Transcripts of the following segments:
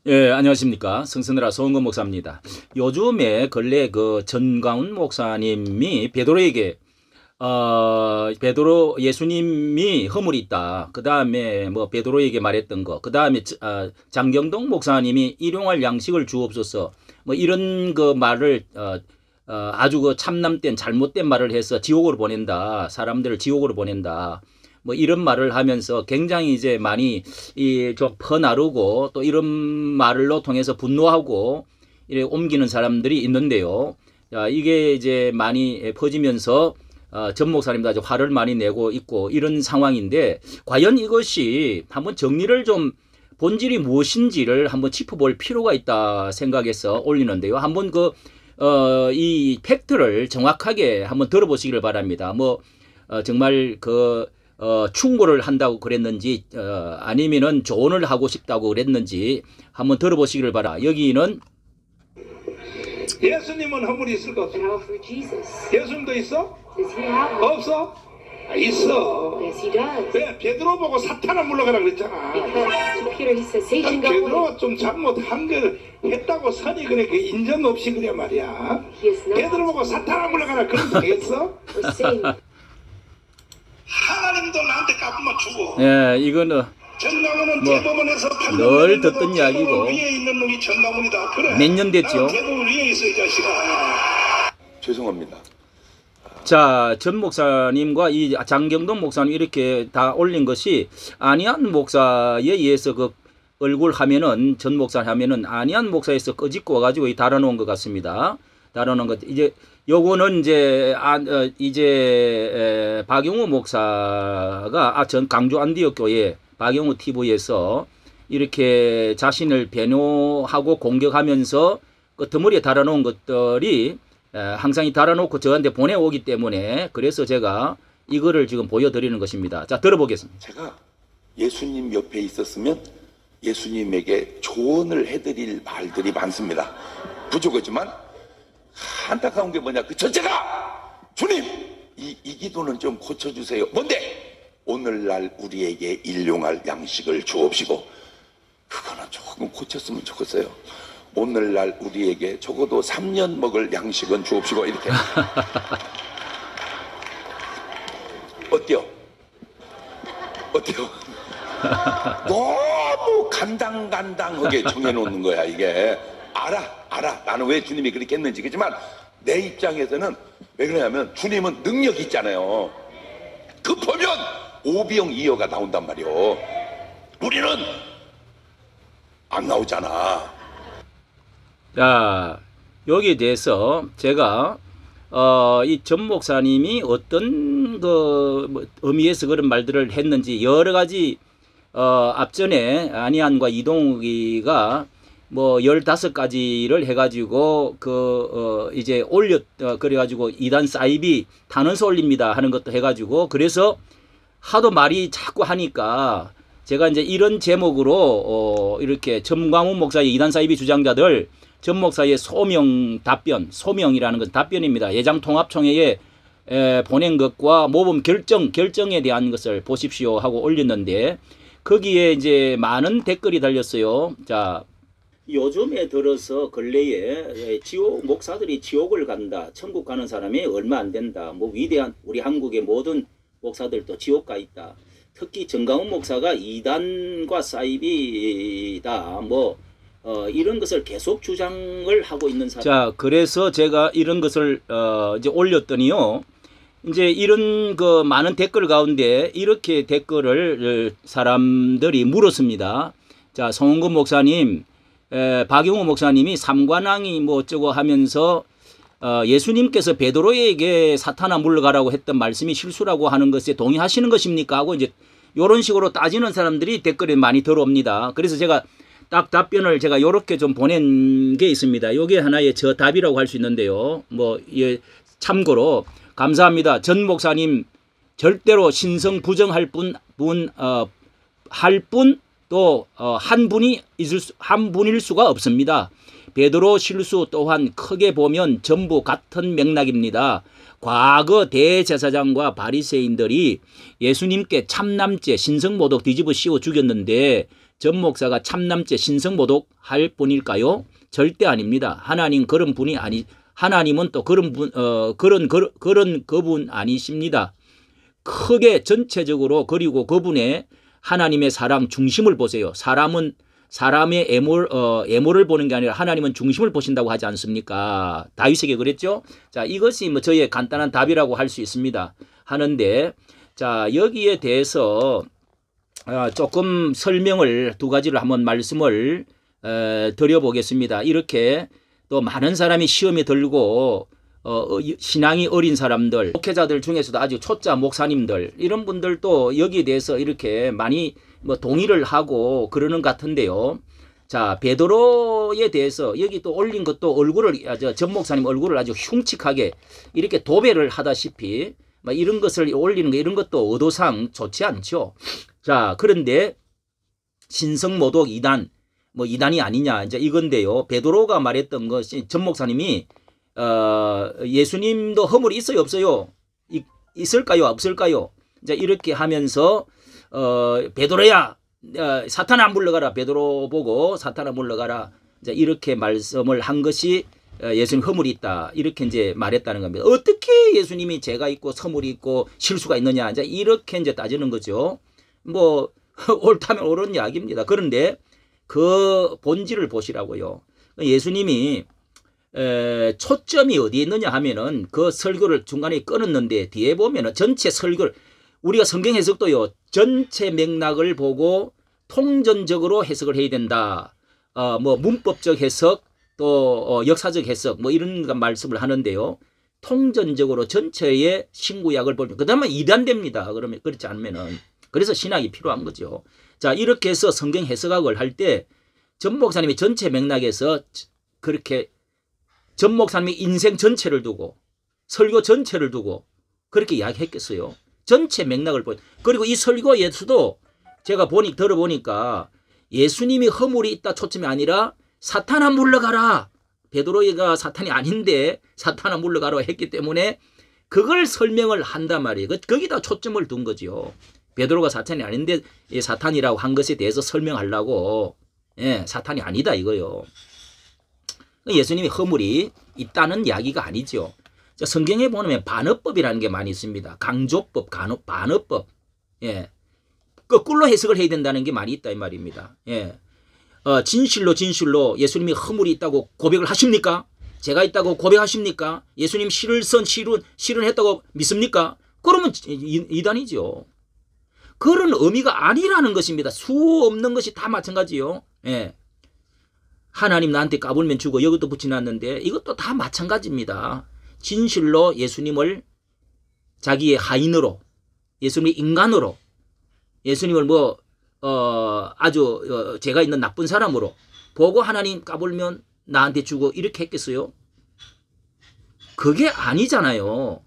예, 안녕하십니까. 성선이라 소은건 목사입니다. 요즘에 근래 그 전광훈 목사님이 베드로에게 베드로 예수님이 허물이 있다. 그 다음에 뭐 베드로에게 말했던 거. 그 다음에 장경동 목사님이 일용할 양식을 주옵소서. 뭐 이런 그 말을 아주 그 참남된 잘못된 말을 해서 지옥으로 보낸다. 사람들을 지옥으로 보낸다. 뭐 이런 말을 하면서 굉장히 이제 많이 좀 퍼나르고 또 이런 말로 통해서 분노하고 이래 옮기는 사람들이 있는데요. 자, 이게 이제 많이 퍼지면서 전 목사님도 아주 화를 많이 내고 있고 이런 상황인데 과연 이것이 한번 정리를 좀 본질이 무엇인지를 한번 짚어볼 필요가 있다 생각해서 올리는데요. 한번 이 팩트를 정확하게 한번 들어보시기를 바랍니다. 뭐 정말 충고를 한다고 그랬는지 아니면은 조언을 하고 싶다고 그랬는지 한번 들어보시기를 바라. 여기는 예수님은 허물이 있을까 없어? 예수님도 있어? 없어? 있어. 왜? 베드로 보고 사탄아 물러가라 그랬잖아. 베드로가 좀 잘못한 걸 했다고 선이 그래 그 인정 없이 그래 말이야. 베드로 보고 사탄아 물러가라 그런 거 했어? 하나님도 나한테 갚으면 주고. 예, 이거는 전광훈은 대법원에서 늘 듣던 이야기고 위에 있는 놈이 전광훈이다. 그래. 몇 년 됐죠? 대법원 위에 있어 이 자식아. 죄송합니다. 자, 전 목사님과 이 장경동 목사님 이렇게 다 올린 것이 안희안 목사에 의해서 그 얼굴 화면은 전 목사 화면은 안희안 목사에서 끄집고 와가지고 달아놓은 것 같습니다. 달아놓은 것 이제 요거는 이제 박용우 목사가 전 강주 안디옥교회 박용우 TV에서 이렇게 자신을 변호하고 공격하면서 그 드머리에 달아놓은 것들이 항상 달아놓고 저한테 보내오기 때문에 그래서 제가 이거를 지금 보여드리는 것입니다. 자, 들어보겠습니다. 제가 예수님 옆에 있었으면 예수님에게 조언을 해드릴 말들이 많습니다. 부족하지만 안타까운 게 뭐냐, 그 첫째가 주님 이 기도는 좀 고쳐주세요. 뭔데? 오늘날 우리에게 일용할 양식을 주옵시고. 그거는 조금 고쳤으면 좋겠어요. 오늘날 우리에게 적어도 3년 먹을 양식은 주옵시고. 이렇게. 어때요? 어때요? 너무 간당간당하게 정해놓는 거야 이게. 알아. 나는 왜 주님이 그렇게 했는지. 그렇지만 내 입장에서는 왜 그러냐면 주님은 능력이 있잖아요. 급하면 오비영 이어가 나온단 말이요. 우리는 안 나오잖아. 자, 여기에 대해서 제가 이 전 목사님이 어떤 의미에서 그런 말들을 했는지 여러 가지 앞전에 안희안과 이동욱이가 뭐 15가지를 해가지고 이제 그래가지고 이단 사이비 탄원서 올립니다 하는 것도 해가지고 그래서 하도 말이 자꾸 하니까 제가 이제 이런 제목으로 이렇게 전광훈 목사의 이단 사이비 주장자들 전 목사의 소명 답변, 소명이라는 건 답변입니다. 예장통합총회에 보낸 것과 모범 결정에 대한 것을 보십시오 하고 올렸는데 거기에 이제 많은 댓글이 달렸어요. 자, 요즘에 들어서 근래에 목사들이 지옥을 간다, 천국 가는 사람이 얼마 안 된다, 뭐 위대한 우리 한국의 모든 목사들도 지옥 가 있다. 특히 전광훈 목사가 이단과 사이비다, 뭐 이런 것을 계속 주장을 하고 있는 사람. 자, 그래서 제가 이런 것을 이제 올렸더니요. 이제 이런 많은 댓글 가운데 이렇게 댓글을 사람들이 물었습니다. 자, 송은건 목사님, 박용우 목사님이 삼관왕이 뭐 어쩌고 하면서 예수님께서 베드로에게 사탄아 물러가라고 했던 말씀이 실수라고 하는 것에 동의하시는 것입니까? 하고 이제 이런 식으로 따지는 사람들이 댓글에 많이 들어옵니다. 그래서 제가 딱 답변을 제가 이렇게 좀 보낸 게 있습니다. 이게 하나의 저 답이라고 할 수 있는데요. 뭐 참고로 감사합니다. 전 목사님 절대로 신성 부정할 또 한 분일 수가 없습니다. 베드로 실수 또한 크게 보면 전부 같은 맥락입니다. 과거 대제사장과 바리새인들이 예수님께 참남죄 신성모독 뒤집어 씌워 죽였는데 전 목사가 참남죄 신성모독할 뿐일까요? 절대 아닙니다. 하나님 그런 분이 하나님은 또 그런 그분 아니십니다. 크게 전체적으로 그리고 그분의 하나님의 사랑 중심을 보세요. 사람은 사람의 애모를 보는 게 아니라 하나님은 중심을 보신다고 하지 않습니까? 다윗에게 그랬죠. 자, 이것이 뭐 저의 간단한 답이라고 할 수 있습니다. 하는데, 자, 여기에 대해서 조금 설명을 두 가지를 한번 말씀을 드려보겠습니다. 이렇게 또 많은 사람이 시험에 들고 신앙이 어린 사람들, 목회자들 중에서도 아주 초짜 목사님들 이런 분들도 여기에 대해서 이렇게 많이 뭐 동의를 하고 그러는 것 같은데요. 자, 베드로에 대해서 여기 또 올린 것도 전 목사님 얼굴을 아주 흉측하게 이렇게 도배를 하다시피 막 이런 것을 올리는 거 이런 것도 의도상 좋지 않죠. 자, 그런데 신성모독 이단 뭐 이단이 아니냐 이제 이건데요. 베드로가 말했던 것이 전 목사님이 예수님도 허물이 있어요 없어요? 있을까요 없을까요? 이제 이렇게 하면서 베드로야 사탄아 물러가라. 베드로 보고 사탄아 물러가라. 이제 이렇게 말씀을 한 것이 예수님 허물이 있다. 이렇게 이제 말했다는 겁니다. 어떻게 예수님이 죄가 있고 허물이 있고 실수가 있느냐. 이제 이렇게 이제 따지는 거죠. 뭐 옳다면 옳은 이야기입니다. 그런데 그 본질을 보시라고요. 예수님이 초점이 어디에 있느냐 하면은 그 설교를 중간에 끊었는데 뒤에 보면은 전체 설교를 우리가 성경 해석도요. 전체 맥락을 보고 통전적으로 해석을 해야 된다. 뭐 문법적 해석 또 역사적 해석 뭐 이런 말씀을 하는데요. 통전적으로 전체의 신구약을 보면 그다음에 이단됩니다. 그러면 그렇지 않으면은 그래서 신학이 필요한 거죠. 자, 이렇게 해서 성경 해석학을 할 때 전 목사님이 전체 맥락에서 그렇게 전 목사님의 인생 전체를 두고 설교 전체를 두고 그렇게 이야기했겠어요. 전체 맥락을 보여. 그리고 이 설교에서도 제가 들어보니까 예수님이 허물이 있다 초점이 아니라 사탄아 물러가라. 베드로가 사탄이 아닌데 사탄아 물러가라 했기 때문에 그걸 설명을 한단 말이에요. 거기다 초점을 둔 거죠. 베드로가 사탄이 아닌데 사탄이라고 한 것에 대해서 설명하려고 사탄이 아니다 이거요. 예수님이 허물이 있다는 이야기가 아니죠. 성경에 보면 반어법이라는 게 많이 있습니다. 강조법, 반어법. 거꾸로 해석을 해야 된다는 게 많이 있다 이 말입니다. 진실로 예수님이 허물이 있다고 고백을 하십니까? 죄가 있다고 고백하십니까? 예수님 실현했다고 믿습니까? 그러면 이단이죠. 그런 의미가 아니라는 것입니다. 수 없는 것이 다 마찬가지요. 하나님 나한테 까불면 주고 여기도 붙여놨는데 이것도 다 마찬가지입니다. 진실로 예수님을 자기의 하인으로 예수님의 인간으로 예수님을 아주 죄가 있는 나쁜 사람으로 보고 하나님 까불면 나한테 주고 이렇게 했겠어요? 그게 아니잖아요.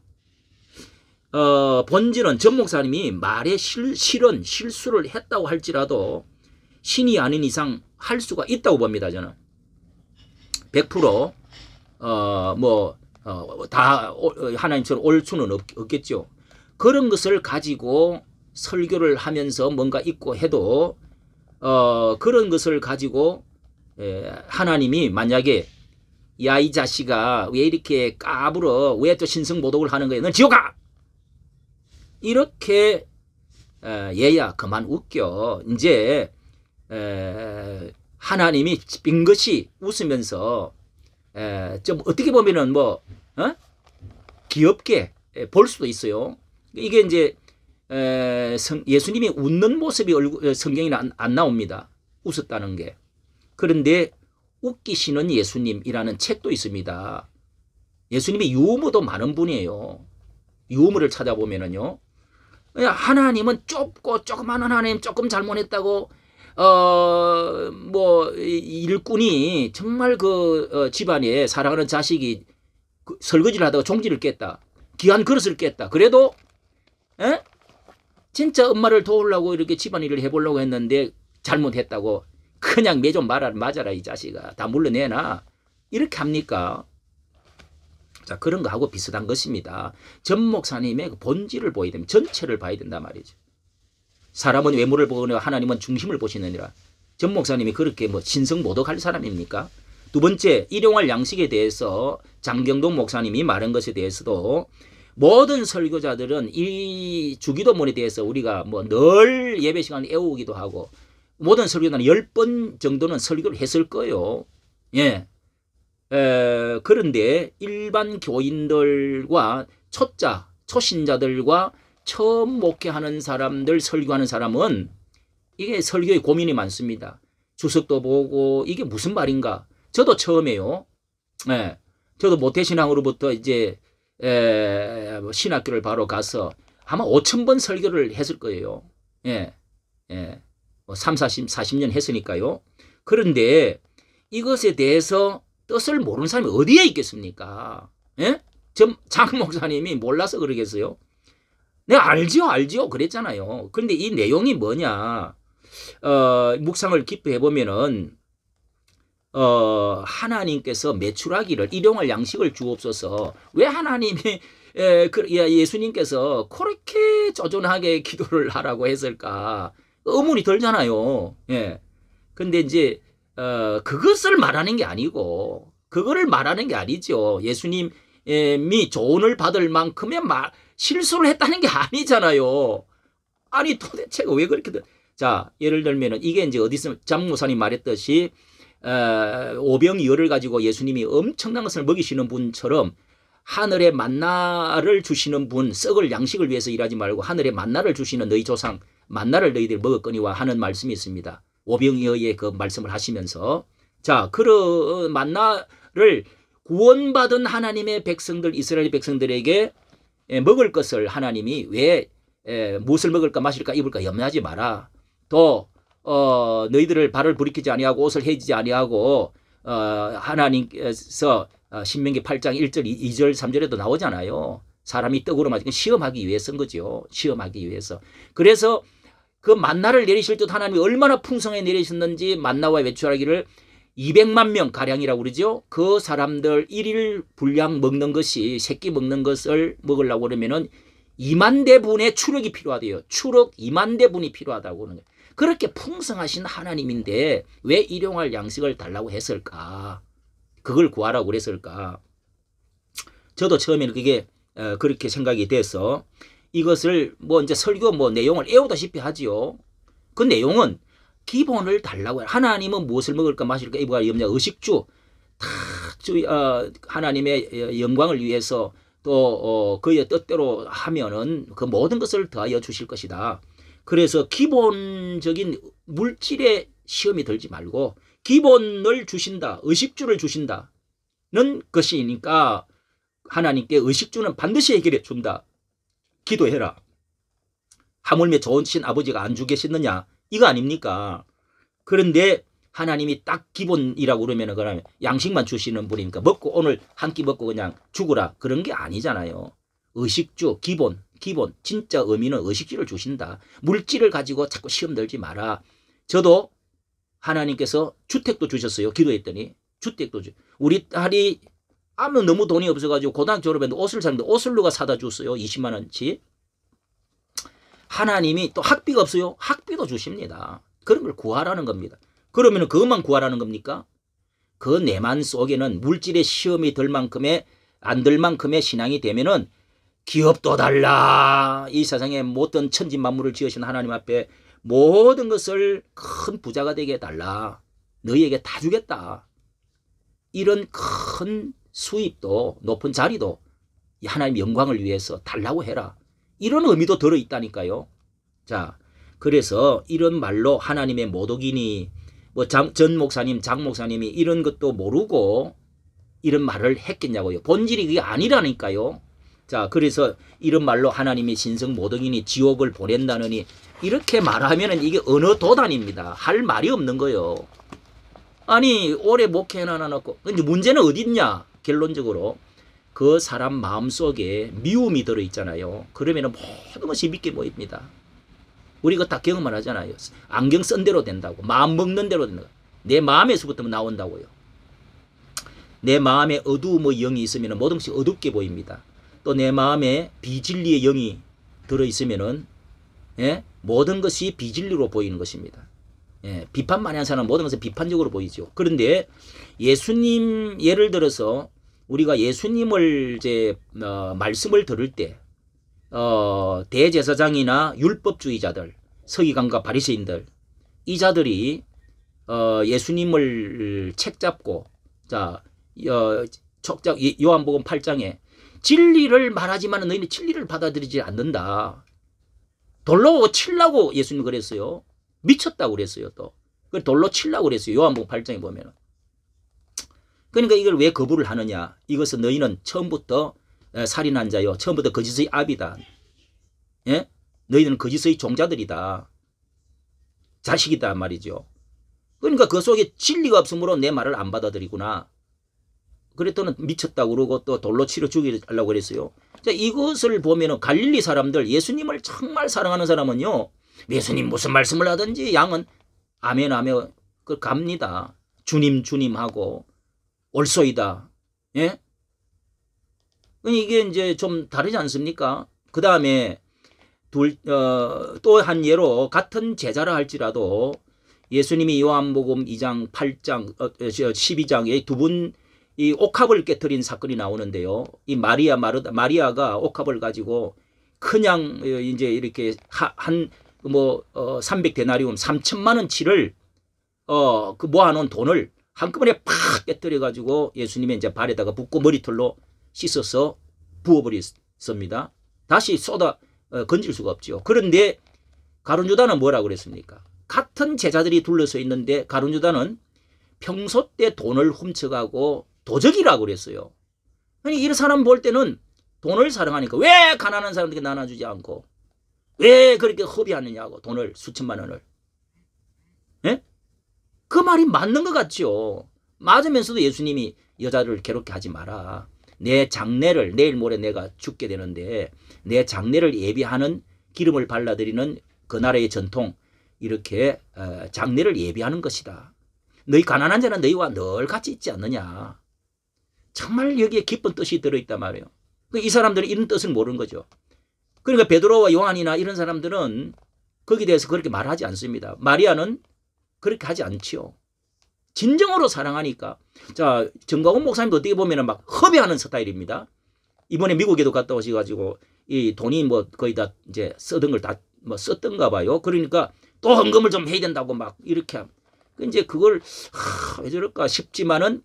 본질은 전 목사님이 말에 실수를 했다고 할지라도 신이 아닌 이상 할 수가 있다고 봅니다. 저는 100% 다 하나님처럼 올 수는 없겠죠. 그런 것을 가지고 설교를 하면서 뭔가 있고 해도 그런 것을 가지고 하나님이 만약에 야 이 자식아 왜 이렇게 까불어 왜 또 신성모독을 하는 거야 넌 지옥 가 이렇게 얘야 그만 웃겨 이제 하나님이 빙긋이 웃으면서 좀 어떻게 보면은 귀엽게 볼 수도 있어요. 이게 이제 예수님이 웃는 모습이 성경에 안 나옵니다. 웃었다는 게. 그런데 웃기시는 예수님이라는 책도 있습니다. 예수님이 유머도 많은 분이에요. 유머를 찾아보면은요. 하나님은 좁고 조그마한 하나님 조금 잘못했다고 일꾼이 정말 집안에 사랑하는 자식이 설거지를 하다가 종지를 깼다. 귀한 그릇을 깼다. 그래도 진짜 엄마를 도우려고 이렇게 집안일을 해보려고 했는데 잘못했다고 그냥 매 좀 맞아라 이 자식아. 다 물러내놔. 이렇게 합니까? 자, 그런 거하고 비슷한 것입니다. 전 목사님의 본질을 보여야 됩니다. 전체를 봐야 된단 말이죠. 사람은 외모를 보거나 하나님은 중심을 보시느니라. 전 목사님이 그렇게 뭐 신성모독할 사람입니까? 두 번째, 일용할 양식에 대해서 장경동 목사님이 말한 것에 대해서도 모든 설교자들은 이 주기도문에 대해서 우리가 뭐 늘 예배 시간에 애우기도 하고 모든 설교자는 10번 정도는 설교를 했을 거예요. 예. 그런데 일반 교인들과 초신자들과 처음 목회하는 사람들, 설교하는 사람은 이게 설교에 고민이 많습니다. 주석도 보고 이게 무슨 말인가. 저도 처음에요. 예. 저도 모태신앙으로부터 이제 신학교를 바로 가서 아마 5,000번 설교를 했을 거예요. 예. 예. 뭐 40년 했으니까요. 그런데 이것에 대해서 뜻을 모르는 사람이 어디에 있겠습니까? 예? 장 목사님이 몰라서 그러겠어요? 내가 알지요 그랬잖아요. 그런데 이 내용이 뭐냐? 묵상을 깊이 해보면은 하나님께서 매출하기를 일용할 양식을 주옵소서. 왜 하나님이 예수님께서 그렇게 쪼존하게 기도를 하라고 했을까? 의문이 들잖아요. 예. 근데 이제 그것을 말하는 게 아니고 그거를 말하는 게 아니죠. 예수님이 조언을 받을 만큼의 실수를 했다는 게 아니잖아요. 아니 도대체 왜 그렇게 자, 예를 들면은 이게 이제 어디서 장모사님 말했듯이 오병이어를 가지고 예수님이 엄청난 것을 먹이시는 분처럼 하늘의 만나를 주시는 분, 썩을 양식을 위해서 일하지 말고 하늘의 만나를 주시는 너희 조상 만나를 너희들이 먹었거니와 하는 말씀이 있습니다. 오병이어의 그 말씀을 하시면서 자, 그런 만나를 구원받은 하나님의 백성들, 이스라엘 백성들에게 먹을 것을 하나님이 왜 무엇을 먹을까 마실까 입을까 염려하지 마라. 또 너희들을 발을 부리키지 아니하고 옷을 해지지 아니하고 하나님께서 신명기 8장 1절 2절 3절에도 나오잖아요. 사람이 떡으로 맞으면 시험하기 위해서인 거죠. 시험하기 위해서. 그래서 그 만나를 내리실 때 하나님이 얼마나 풍성하게 내리셨는지 만나와 외출하기를 200만 명 가량이라고 그러죠. 그 사람들 1일 분량 먹는 것이 새끼 먹는 것을 먹으려고 그러면은 2만 대분의 추력이 필요하대요. 추력 2만 대분이 필요하다고 그러는 거예요. 그렇게 풍성하신 하나님인데 왜 일용할 양식을 달라고 했을까? 그걸 구하라고 그랬을까? 저도 처음에는 그게 그렇게 생각이 돼서 이것을 뭐 이제 설교 뭐 내용을 애우다시피 하지요. 그 내용은 기본을 달라고 해요. 하나님은 무엇을 먹을까 마실까 입을까 염려 의식주 다 하나님의 영광을 위해서 또 그의 뜻대로 하면은 그 모든 것을 더하여 주실 것이다. 그래서 기본적인 물질의 시험이 들지 말고 기본을 주신다. 의식주를 주신다는 것이니까 하나님께 의식주는 반드시 해결해 준다. 기도해라. 하물며 좋으신 아버지가 안 주겠느냐? 이거 아닙니까? 그런데 하나님이 딱 기본이라고 그러면 양식만 주시는 분이니까 먹고 오늘 한 끼 먹고 그냥 죽으라 그런 게 아니잖아요. 의식주 기본 진짜 의미는 의식주를 주신다. 물질을 가지고 자꾸 시험 들지 마라. 저도 하나님께서 주택도 주셨어요. 기도했더니 주택도 우리 딸이 아무 너무 돈이 없어가지고 고등학교 졸업했는데 옷을 샀는데 옷을 누가 사다 줬어요. 20만 원치. 하나님이 또 학비가 없어요. 학비도 주십니다. 그런 걸 구하라는 겁니다. 그러면 그것만 구하라는 겁니까? 그 내만 속에는 물질의 시험이 안 들 만큼의 신앙이 되면은 기업도 달라. 이 세상에 모든 천지 만물을 지으신 하나님 앞에 모든 것을 큰 부자가 되게 해달라. 너희에게 다 주겠다. 이런 큰 수입도 높은 자리도 하나님 영광을 위해서 달라고 해라. 이런 의미도 들어있다니까요. 자, 그래서 이런 말로 하나님의 모독이니 뭐 전 목사님, 장 목사님이 이런 것도 모르고 이런 말을 했겠냐고요. 본질이 그게 아니라니까요. 자, 그래서 이런 말로 하나님이 신성 모독이니 지옥을 보낸다느니 이렇게 말하면은 이게 어느 도단입니다. 할 말이 없는 거예요. 아니 오래 목회해놔놓고 근데 문제는 어디 있냐? 결론적으로 그 사람 마음속에 미움이 들어있잖아요. 그러면은 모든 것이 믿게 보입니다. 우리 이거 다 경험을 하잖아요. 안경 쓴 대로 된다고. 마음 먹는 대로 된다고. 내 마음에서부터 나온다고요. 내 마음에 어두움의 영이 있으면 모든 것이 어둡게 보입니다. 또 내 마음에 비진리의 영이 들어있으면은 모든 것이 비진리로 보이는 것입니다. 예, 비판 많이 하는 사람은 모든 것을 비판적으로 보이죠. 그런데 예수님 예를 들어서 우리가 예수님을 이제 말씀을 들을 때 대제사장이나 율법주의자들, 서기관과 바리새인들 이 자들이 예수님을 책잡고 자 요한복음 8장에 진리를 말하지만 너희는 진리를 받아들이지 않는다. 돌로 치려고 예수님 그랬어요. 미쳤다고 그랬어요. 또 돌로 치려고 그랬어요. 요한복음 8장에 보면. 그러니까 이걸 왜 거부를 하느냐. 이것은 너희는 처음부터 살인한 자요. 처음부터 거짓의 압이다. 예? 너희는 거짓의 종자들이다. 자식이다 말이죠. 그러니까 그 속에 진리가 없으므로 내 말을 안 받아들이구나. 그랬더니 미쳤다고 그러고 또 돌로 치러 죽이려고 그랬어요. 자, 이것을 보면은 갈릴리 사람들, 예수님을 정말 사랑하는 사람은요, 예수님 무슨 말씀을 하든지 양은 아멘 아멘 그 갑니다. 주님 주님 하고 올소이다. 예? 이게 이제 좀 다르지 않습니까? 그 다음에 또 한 예로 같은 제자라 할지라도 예수님이 요한복음 2장 8장 12장에 두 분 이 옥합을 깨뜨린 사건이 나오는데요. 이 마리아가 옥합을 가지고 그냥 이제 이렇게 300데나리움 3천만 원치를 그 모아놓은 돈을 한꺼번에 팍 깨뜨려 가지고 예수님의 이제 발에다가 붓고 머리털로 씻어서 부어버렸습니다. 다시 쏟아 건질 수가 없죠. 그런데 가룟 유다는 뭐라고 그랬습니까? 같은 제자들이 둘러서 있는데 가룟 유다는 평소 때 돈을 훔쳐가고 도적이라고 그랬어요. 아니 이런 사람 볼 때는 돈을 사랑하니까 왜 가난한 사람들에게 나눠주지 않고 왜 그렇게 허비하느냐고 돈을 수천만 원을. 예? 그 말이 맞는 것 같죠. 맞으면서도 예수님이 여자를 괴롭게 하지 마라. 내 장례를 내일 모레 내가 죽게 되는데 내 장례를 예비하는 기름을 발라드리는 그 나라의 전통 이렇게 장례를 예비하는 것이다. 너희 가난한 자는 너희와 늘 같이 있지 않느냐. 정말 여기에 깊은 뜻이 들어있단 말이에요. 이 사람들은 이런 뜻을 모르는 거죠. 그러니까 베드로와 요한이나 이런 사람들은 거기에 대해서 그렇게 말하지 않습니다. 마리아는 그렇게 하지 않지요. 진정으로 사랑하니까. 자, 정광훈 목사님도 어떻게 보면 막 허비하는 스타일입니다. 이번에 미국에도 갔다 오셔가지고 이 돈이 뭐 거의 다 이제 쓰던 걸 다 뭐 썼던가 봐요. 그러니까 또 헌금을 좀 해야 된다고 막 이렇게 이제 그걸 왜 저럴까 싶지만은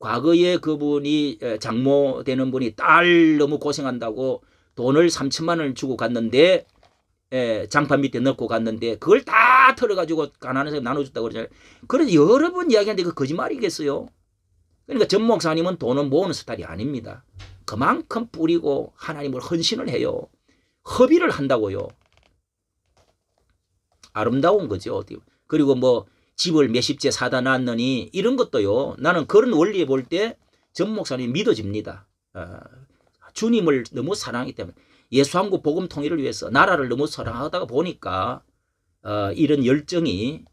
과거에 그분이 장모 되는 분이 딸 너무 고생한다고 돈을 3천만 원을 주고 갔는데 장판 밑에 넣고 갔는데 그걸 다 털어가지고 가난한 사람 나눠줬다고 그러잖아요. 그래서 여러 번 이야기하는데 그 거짓말이겠어요. 그러니까 전 목사님은 돈을 모으는 스타일이 아닙니다. 그만큼 뿌리고 하나님을 헌신을 해요. 허비를 한다고요. 아름다운 거죠. 그리고 뭐 집을 몇십 채 사다 놨느니 이런 것도요. 나는 그런 원리에 볼 때 전 목사님이 믿어집니다. 주님을 너무 사랑하기 때문에 예수 한국 복음 통일을 위해서 나라를 너무 사랑하다가 보니까 이런 열정이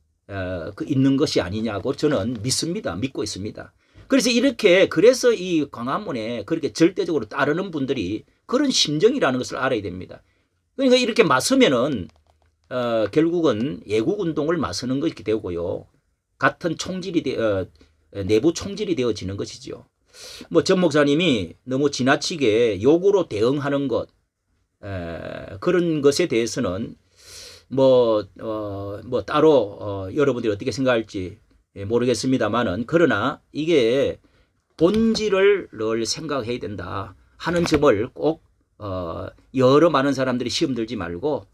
있는 것이 아니냐고 저는 믿습니다. 믿고 있습니다. 그래서 그래서 이 광화문에 그렇게 절대적으로 따르는 분들이 그런 심정이라는 것을 알아야 됩니다. 그러니까 이렇게 맞서면은 결국은 애국운동을 맞서는 것이 되고요. 같은 내부 총질이 되어지는 것이죠. 뭐 전 목사님이 너무 지나치게 욕으로 대응하는 것, 그런 것에 대해서는 뭐 따로 여러분들이 어떻게 생각할지 모르겠습니다만은 그러나 이게 본질을 늘 생각해야 된다 하는 점을 꼭 여러 많은 사람들이 시험 들지 말고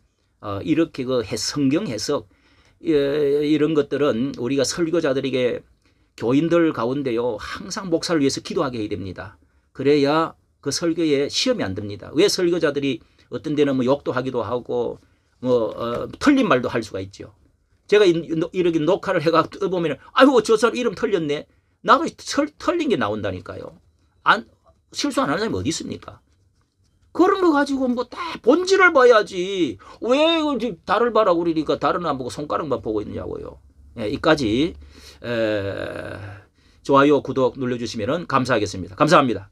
이렇게 성경 해석 이런 것들은 우리가 설교자들에게 교인들 가운데요 항상 목사를 위해서 기도하게 해야 됩니다. 그래야 그 설교에 시험이 안 듭니다. 왜 설교자들이 어떤 데는 뭐 욕도 하기도 하고 틀린 말도 할 수가 있죠. 제가 이렇게 녹화를 해가 떠보면 아이고 저 사람 이름 틀렸네. 나도 틀린 게 나온다니까요. 실수 안 하는 사람이 어디 있습니까? 그런 거 가지고 뭐 다 본질을 봐야지. 왜 달을 봐라고 그러니까 달은 안 보고 손가락만 보고 있느냐고요. 이까지 좋아요 구독 눌러주시면 감사하겠습니다. 감사합니다.